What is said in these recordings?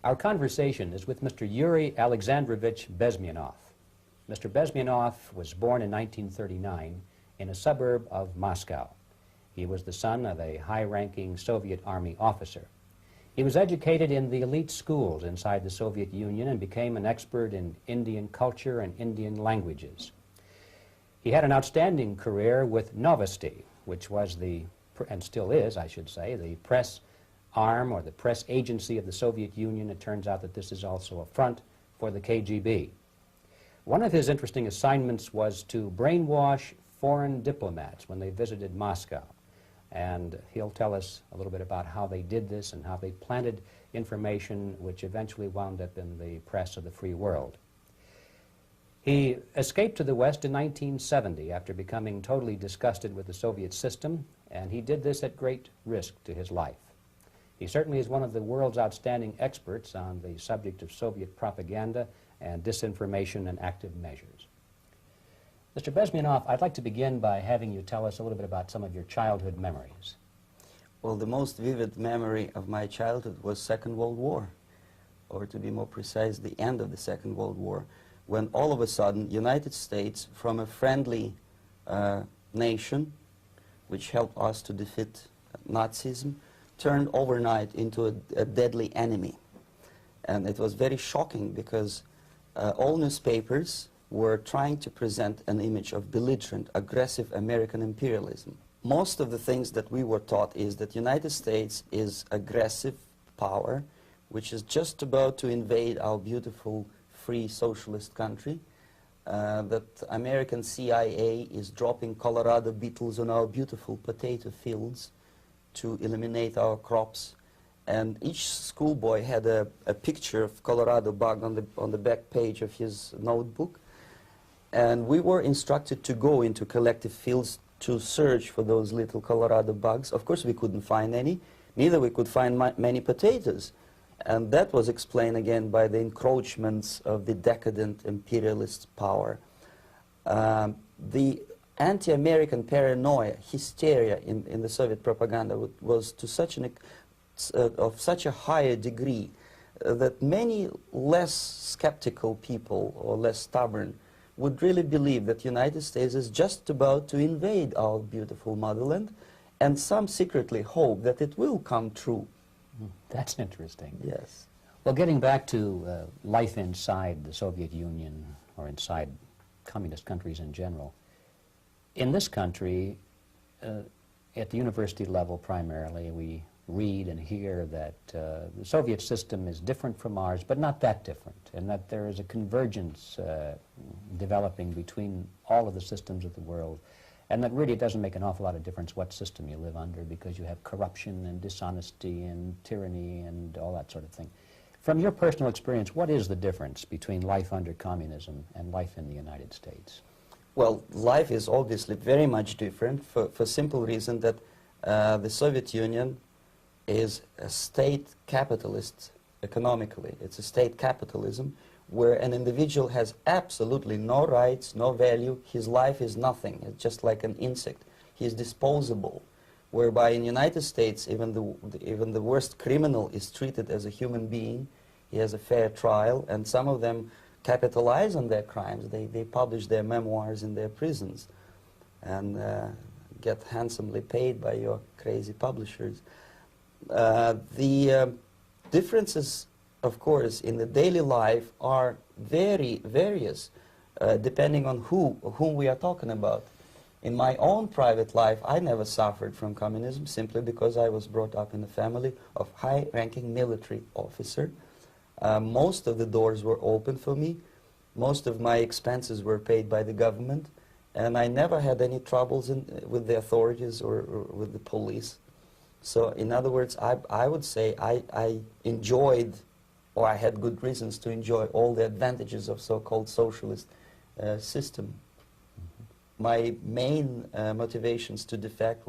Our conversation is with Mr. Yuri Alexandrovich Bezmenov. Mr. Bezmenov was born in 1939 in a suburb of Moscow. He was the son of a high-ranking Soviet Army officer. He was educated in the elite schools inside the Soviet Union and became an expert in Indian culture and Indian languages. He had an outstanding career with Novosti, which was the, and still is, I should say, the press arm or the press agency of the Soviet Union. It turns out that this is also a front for the KGB. One of his interesting assignments was to brainwash foreign diplomats when they visited Moscow. And he'll tell us a little bit about how they did this and how they planted information which eventually wound up in the press of the free world. He escaped to the West in 1970 after becoming totally disgusted with the Soviet system, and he did this at great risk to his life. He certainly is one of the world's outstanding experts on the subject of Soviet propaganda and disinformation and active measures. Mr. Bezmenov, I'd like to begin by having you tell us a little bit about some of your childhood memories. Well, the most vivid memory of my childhood was Second World War, or to be more precise, the end of the Second World War, when all of a sudden United States, from a friendly nation, which helped us to defeat Nazism, turned overnight into a deadly enemy. And it was very shocking because all newspapers were trying to present an image of belligerent, aggressive American imperialism. Most of the things that we were taught is that United States is aggressive power, which is just about to invade our beautiful, free socialist country, that American CIA is dropping Colorado beetles on our beautiful potato fields to eliminate our crops. And each schoolboy had a picture of Colorado bug on the back page of his notebook. And we were instructed to go into collective fields to search for those little Colorado bugs. Of course, we couldn't find any. Neither we could find many potatoes. And that was explained again by the encroachments of the decadent imperialist power. The anti-American paranoia, hysteria in the Soviet propaganda was to such of such a higher degree that many less skeptical people or less stubborn would really believe that the United States is just about to invade our beautiful motherland, and some secretly hope that it will come true. That's interesting. Yes. Well, getting back to life inside the Soviet Union or inside communist countries in general, in this country, at the university level primarily, we read and hear that the Soviet system is different from ours, but not that different, and that there is a convergence developing between all of the systems of the world, and that really it doesn't make an awful lot of difference what system you live under because you have corruption and dishonesty and tyranny and all that sort of thing. From your personal experience, what is the difference between life under communism and life in the United States? Well, life is obviously very much different for simple reason that the Soviet Union is a state capitalist economically. It's a state capitalism where an individual has absolutely no rights, no value. His life is nothing. It's just like an insect. He is disposable. Whereby in the United States, even the worst criminal is treated as a human being. He has a fair trial, and some of them capitalize on their crimes. They publish their memoirs in their prisons and get handsomely paid by your crazy publishers. The differences, of course, in the daily life are very various, depending on whom we are talking about. In my own private life, I never suffered from communism simply because I was brought up in a family of high-ranking military officer. Most of the doors were open for me. Most of my expenses were paid by the government, and I never had any troubles with the authorities or with the police. So, in other words, I would say I enjoyed, or I had good reasons to enjoy all the advantages of so-called socialist system. My main motivations to defect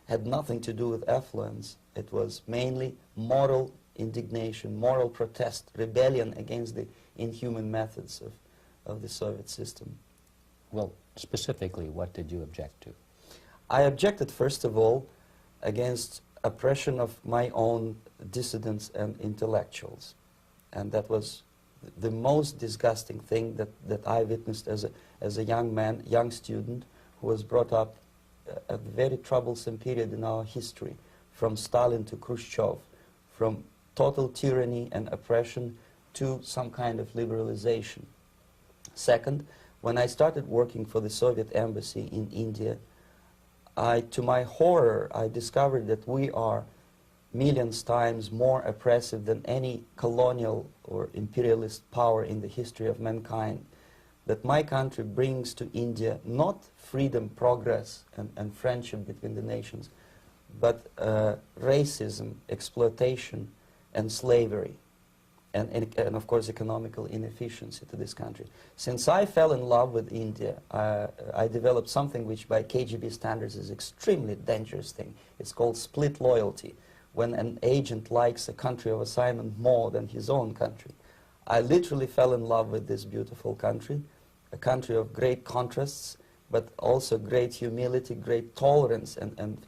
had nothing to do with affluence. It was mainly moral indignation, moral protest, rebellion against the inhuman methods of the Soviet system. Well, specifically, what did you object to? I objected, first of all, against oppression of my own dissidents and intellectuals. And that was the most disgusting thing that I witnessed as a young man, young student, who was brought up at a very troublesome period in our history, from Stalin to Khrushchev, from total tyranny and oppression to some kind of liberalization. Second, when I started working for the Soviet embassy in India, to my horror, I discovered that we are millions times more oppressive than any colonial or imperialist power in the history of mankind. That my country brings to India not freedom, progress, and friendship between the nations, but racism, exploitation, and slavery, and of course economical inefficiency to this country. Since I fell in love with India, I developed something which by KGB standards is extremely dangerous thing. It's called split loyalty, when an agent likes a country of assignment more than his own country. I literally fell in love with this beautiful country, a country of great contrasts, but also great humility, great tolerance, and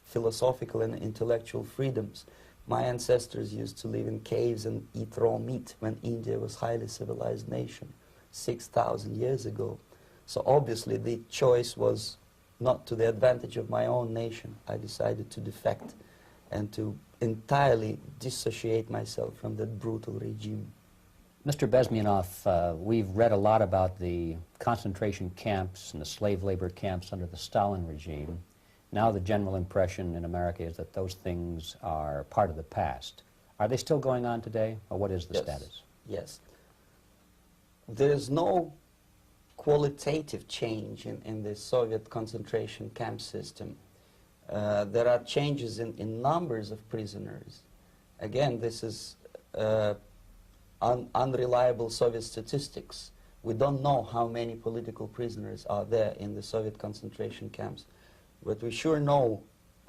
philosophical and intellectual freedoms. My ancestors used to live in caves and eat raw meat when India was a highly civilized nation 6,000 years ago. So obviously the choice was not to the advantage of my own nation. I decided to defect and to entirely dissociate myself from that brutal regime. Mr. Bezmenov, we've read a lot about the concentration camps and the slave labor camps under the Stalin regime. Now the general impression in America is that those things are part of the past. Are they still going on today, or what is the status? Yes. There is no qualitative change in the Soviet concentration camp system. There are changes in numbers of prisoners. Again, this is unreliable Soviet statistics. We don't know how many political prisoners are there in the Soviet concentration camps. But we sure know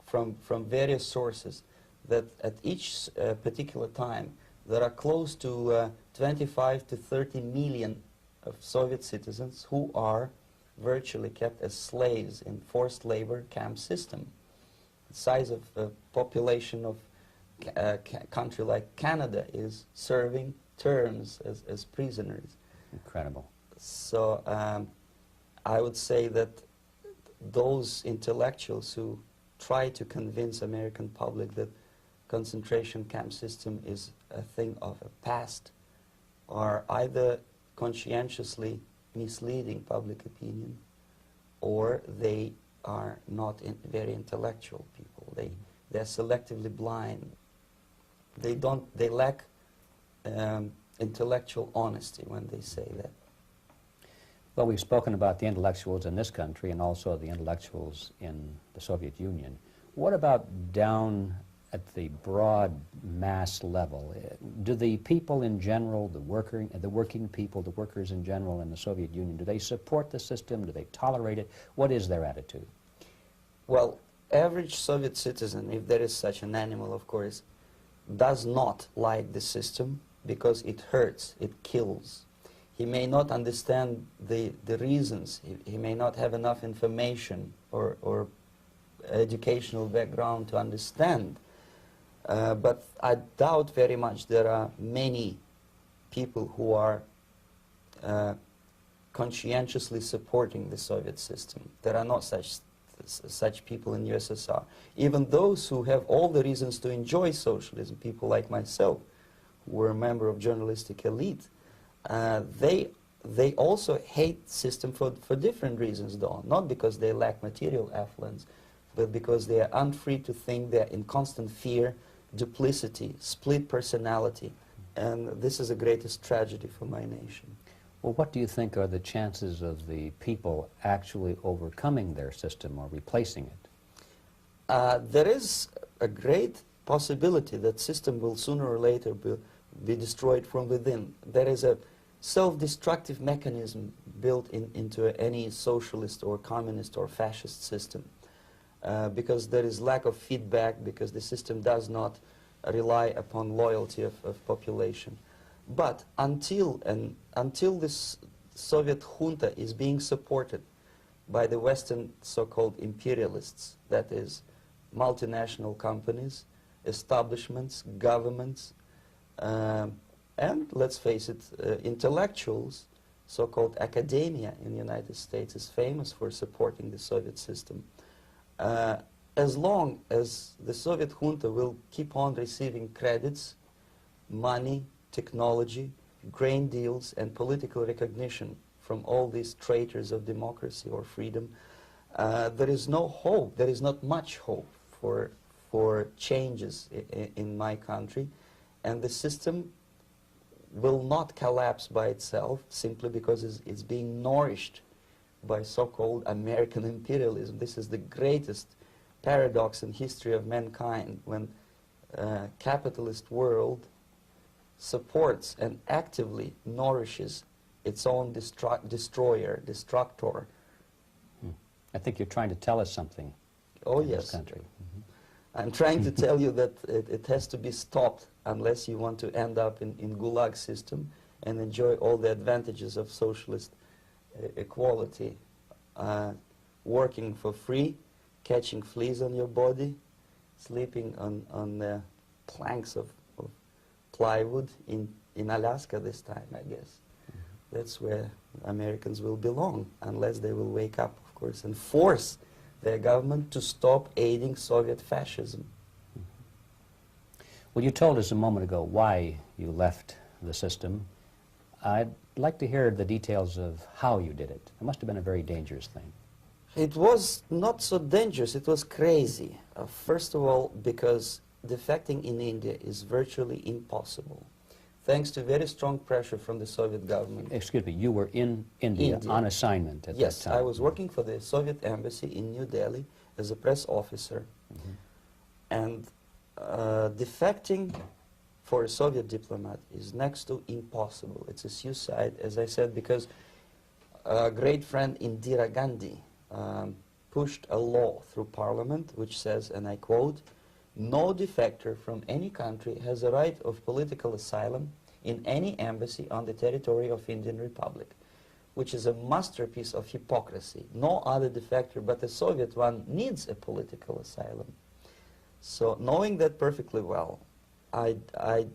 from various sources that at each particular time there are close to 25 to 30 million of Soviet citizens who are virtually kept as slaves in forced labor camp system. The size of the population of a country like Canada is serving terms as prisoners. Incredible. So I would say that those intellectuals who try to convince American public that concentration camp system is a thing of the past are either conscientiously misleading public opinion, or they are not very intellectual people. They're selectively blind. They lack intellectual honesty when they say that. Well, we've spoken about the intellectuals in this country and also the intellectuals in the Soviet Union. What about down at the broad mass level? Do the people in general, the working people, the workers in general in the Soviet Union, do they support the system? Do they tolerate it? What is their attitude? Well, average Soviet citizen, if there is such an animal, of course, does not like the system because it hurts, it kills. He may not understand the reasons. He may not have enough information or educational background to understand. But I doubt very much there are many people who are conscientiously supporting the Soviet system. There are not such people in USSR. Even those who have all the reasons to enjoy socialism, people like myself, who were a member of journalistic elite, they also hate system for different reasons, though. Not because they lack material affluence, but because they are unfree to think, they're in constant fear, duplicity, split personality. And this is the greatest tragedy for my nation. Well, what do you think are the chances of the people actually overcoming their system or replacing it? There is a great possibility that system will sooner or later be destroyed from within. There is a self-destructive mechanism built into any socialist or communist or fascist system, because there is lack of feedback, because the system does not rely upon loyalty of population. But until this Soviet junta is being supported by the Western so-called imperialists, that is, multinational companies, establishments, governments, And let's face it, intellectuals, so-called academia in the United States is famous for supporting the Soviet system. As long as the Soviet junta will keep on receiving credits, money, technology, grain deals, and political recognition from all these traitors of democracy or freedom, there is no hope, there is not much hope for changes in my country, and the system will not collapse by itself simply because it's being nourished by so-called American imperialism. This is the greatest paradox in history of mankind, when capitalist world supports and actively nourishes its own destroyer, destructor. I think you're trying to tell us something in this country. I'm trying to tell you that it has to be stopped unless you want to end up in Gulag system and enjoy all the advantages of socialist equality. Working for free, catching fleas on your body, sleeping on planks of plywood in Alaska this time, I guess. That's where Americans will belong, unless they will wake up, of course, and force their government to stop aiding Soviet fascism. Well, you told us a moment ago why you left the system. I'd like to hear the details of how you did it. It must have been a very dangerous thing. It was not so dangerous, it was crazy. First of all, because defecting in India is virtually impossible, thanks to very strong pressure from the Soviet government. Excuse me, you were in India on assignment at that time? Yes, I was working for the Soviet embassy in New Delhi as a press officer. And defecting for a Soviet diplomat is next to impossible. It's a suicide, as I said, because a great friend Indira Gandhi pushed a law through parliament which says, and I quote, "No defector from any country has a right of political asylum in any embassy on the territory of Indian Republic," which is a masterpiece of hypocrisy. No other defector but the Soviet one needs a political asylum. So knowing that perfectly well, I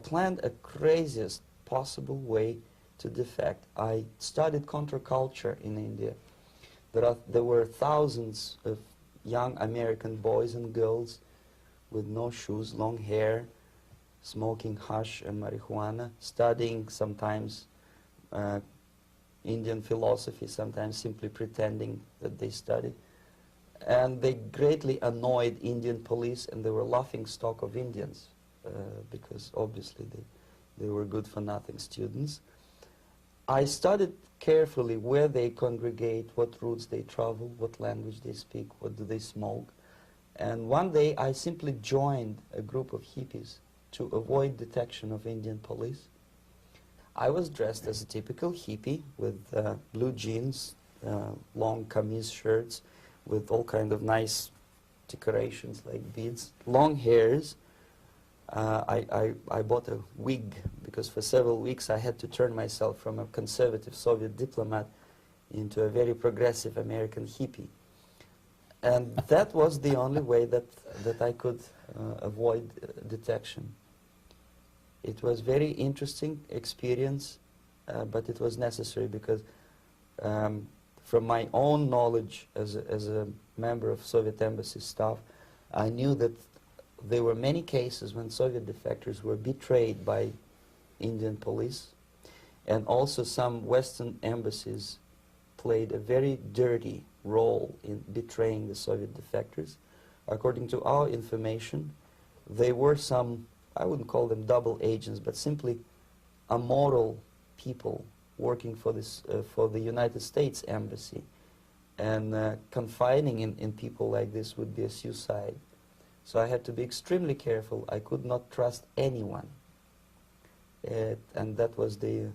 planned a craziest possible way to defect. I studied counterculture in India. There were thousands of young American boys and girls with no shoes, long hair, smoking hash and marijuana, studying sometimes Indian philosophy, sometimes simply pretending that they study. And they greatly annoyed Indian police, and they were laughing stock of Indians because obviously they were good-for-nothing students. I studied carefully where they congregate, what routes they travel, what language they speak, what do they smoke. And one day I simply joined a group of hippies to avoid detection of Indian police. I was dressed as a typical hippie with blue jeans, long kameez shirts, with all kind of nice decorations like beads, long hairs. I bought a wig because for several weeks I had to turn myself from a conservative Soviet diplomat into a very progressive American hippie. And that was the only way that I could avoid detection. It was very interesting experience, but it was necessary because from my own knowledge as a member of Soviet embassy staff, I knew that there were many cases when Soviet defectors were betrayed by Indian police, and also some Western embassies played a very dirty role in betraying the Soviet defectors. According to our information, they were some, I wouldn't call them double agents, but simply immoral people working for the United States Embassy. And confining in people like this would be a suicide. So I had to be extremely careful. I could not trust anyone. And that was the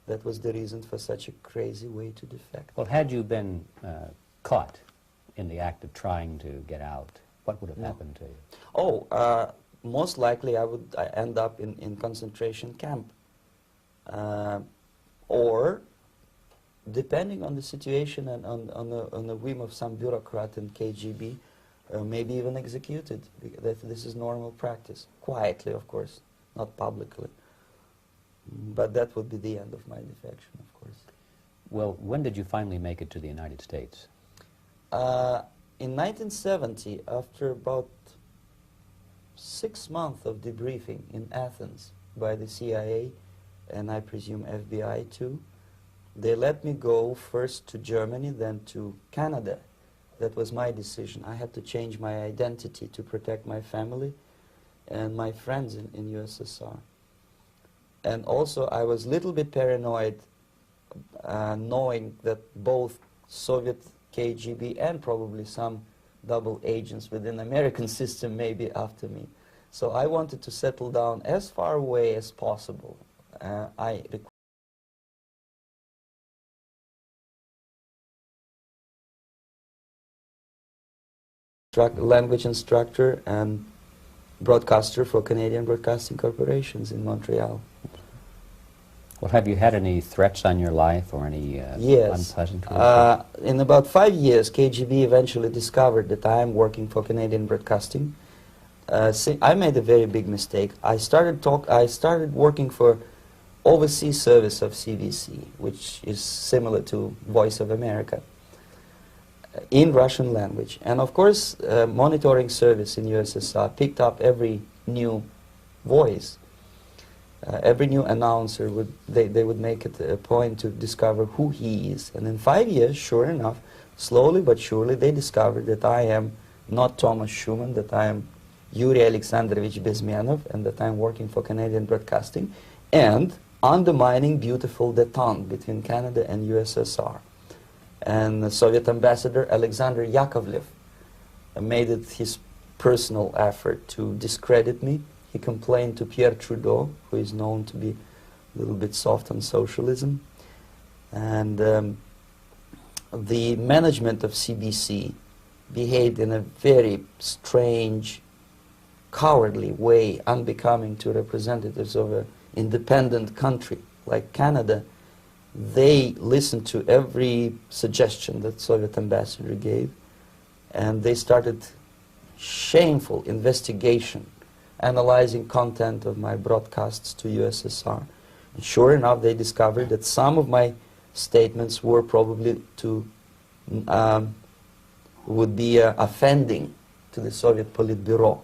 reason for such a crazy way to defect. Well, had you been caught in the act of trying to get out, what would have happened to you? Oh, most likely I would end up in concentration camp. Or, depending on the situation and on the whim of some bureaucrat in KGB, maybe even executed. This is normal practice. Quietly, of course, not publicly. But that would be the end of my defection, of course. Well, when did you finally make it to the United States? In 1970, after about 6 months of debriefing in Athens by the CIA, and I presume FBI too, they let me go first to Germany, then to Canada. That was my decision. I had to change my identity to protect my family and my friends in USSR. And also I was a little bit paranoid knowing that both Soviet KGB and probably some double agents within the American system may be after me. So I wanted to settle down as far away as possible. I language instructor and broadcaster for Canadian Broadcasting Corporations in Montreal. Well, have you had any threats on your life or any Yes. unpleasant In about 5 years, KGB eventually discovered that I am working for Canadian Broadcasting. I made a very big mistake. I started working for overseas service of CBC, which is similar to Voice of America, in Russian language. And of course, monitoring service in USSR picked up every new voice. Every new announcer, they would make it a point to discover who he is. And in 5 years, sure enough, slowly but surely, they discovered that I am not Thomas Schumann, that I am Yuri Alexandrovich Bezmenov, and that I'm working for Canadian Broadcasting, and undermining beautiful détente between Canada and USSR. And the Soviet ambassador Alexander Yakovlev made it his personal effort to discredit me. He complained to Pierre Trudeau, who is known to be a little bit soft on socialism. And the management of CBC behaved in a very strange, cowardly way, unbecoming to representatives of an independent country like Canada. They listened to every suggestion that Soviet ambassador gave, and they started shameful investigation, analyzing content of my broadcasts to USSR. And sure enough, they discovered that some of my statements were probably would be offending to the Soviet Politburo.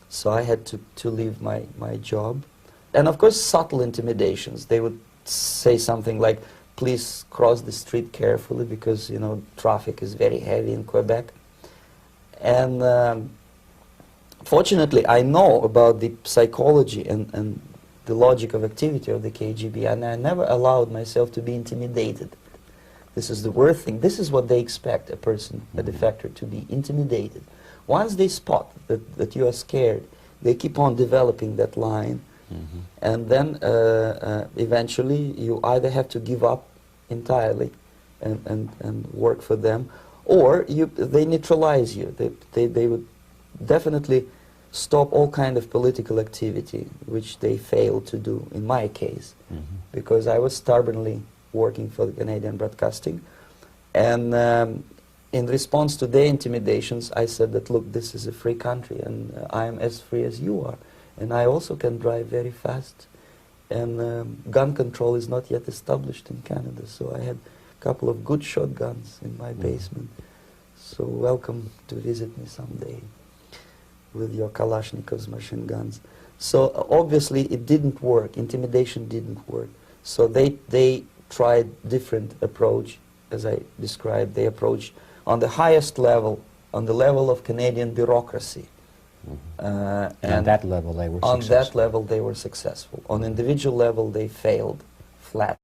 So I had to leave my job. And of course, subtle intimidations. They would say something like, please cross the street carefully because, you know, traffic is very heavy in Quebec. And fortunately, I know about the psychology and the logic of activity of the KGB, and I never allowed myself to be intimidated. This is the worst thing. This is what they expect a person, a defector, to be intimidated. Once they spot that you are scared, they keep on developing that line. Mm-hmm. And then eventually you either have to give up entirely and work for them, or they neutralize you. They would definitely stop all kind of political activity, which they failed to do in my case, mm-hmm. because I was stubbornly working for the Canadian Broadcasting. And in response to their intimidations, I said that, look, this is a free country, and I am as free as you are. And I also can drive very fast. And gun control is not yet established in Canada, so I had a couple of good shotguns in my basement. So welcome to visit me someday with your Kalashnikov's machine guns. So obviously it didn't work. Intimidation didn't work. So they tried different approach, as I described. They approached on the highest level, on the level of Canadian bureaucracy. And on that level they were successful. On that level they were successful. On individual level they failed flat.